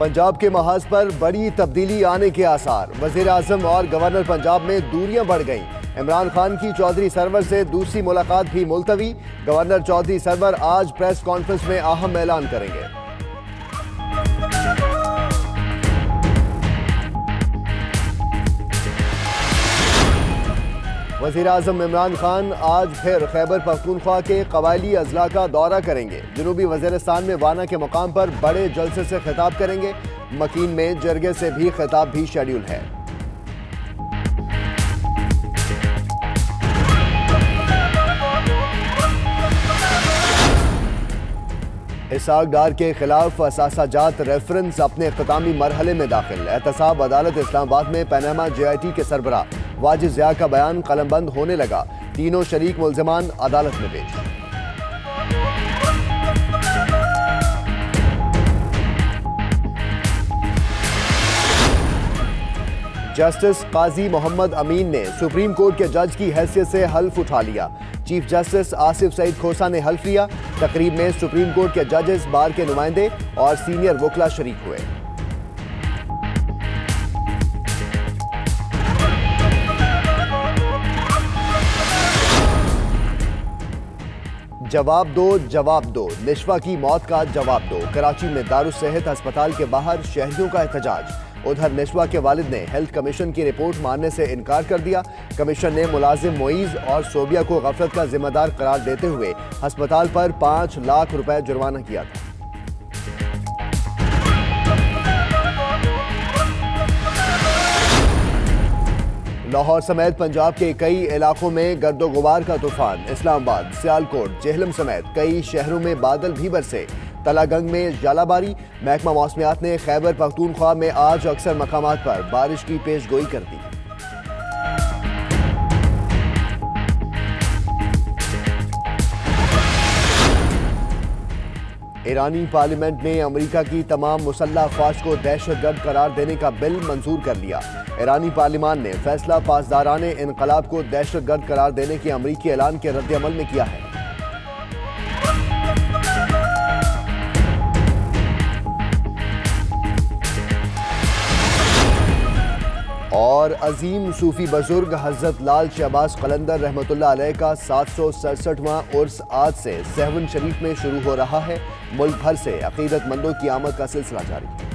पंजाब के महाज पर बड़ी तब्दीली आने के आसार। वजीर आजम और गवर्नर पंजाब में दूरियां बढ़ गईं। इमरान खान की चौधरी सरवर से दूसरी मुलाकात भी मुलतवी। गवर्नर चौधरी सरवर आज प्रेस कॉन्फ्रेंस में अहम ऐलान करेंगे। वजीर आजम इमरान खान आज फिर खैबर पख्तूनख्वा के कबायली अजला का दौरा करेंगे। जनूबी वजीरिस्तान में वाना के मकाम पर बड़े जलसे से खिताब करेंगे। मकीन में जरगे से भी खिताब भी शेड्यूल है। इसहाक डार के खिलाफ असासाजात रेफरेंस अपने इख्तितामी मरहले में दाखिल। एहतसाब अदालत इस्लामाबाद में पनामा JIT के सरबराह वाजिद ज़िया का बयान कलमबंद होने लगा। तीनों शरीक मुल्ज़िमान अदालत में पेश। जस्टिस काजी मोहम्मद अमीन ने सुप्रीम कोर्ट के जज की हैसियत से हल्फ उठा लिया। चीफ जस्टिस आसिफ सईद खोसा ने हल्फ लिया। तकरीब में सुप्रीम कोर्ट के जजेस, बार के नुमाइंदे और सीनियर वकला शरीक हुए। जवाब दो, जवाब दो, निशवा की मौत का जवाब दो। कराची में दारुस्सेहत अस्पताल के बाहर शहरियों का एहतजाज। उधर निशवा के वालिद ने हेल्थ कमीशन की रिपोर्ट मानने से इनकार कर दिया। कमीशन ने मुलाजिम मोईज और सोबिया को गफलत का जिम्मेदार करार देते हुए अस्पताल पर 5 लाख रुपए जुर्माना किया था। लाहौर समेत पंजाब के कई इलाकों में गर्दो गुबार का तूफान। इस्लामाबाद, सियालकोट, जेहलम समेत कई शहरों में बादल भी बरसे। तलागंग में जालाबारी। महकमा मौसमियात ने खैबर पख्तूनख्वा में आज अक्सर मकामात पर बारिश की पेशगोई कर दी। ईरानी पार्लियामेंट ने अमेरिका की तमाम मुसल्लह अफवाज को दहशतगर्द करार देने का बिल मंजूर कर लिया। ईरानी पार्लियामान ने फैसला पासदाराने इनकलाब को दहशतगर्द करार देने के अमरीकी ऐलान के रद्द-ए-अमल में किया है। और अजीम सूफी बुजुर्ग हजरत लाल शहबाज कलंदर रहमतुल्लाह अलैह का 767वां उर्स आज से सहवन शरीफ में शुरू हो रहा है। मुल्क भर से अकीदतमंदों की आमद का सिलसिला जारी है।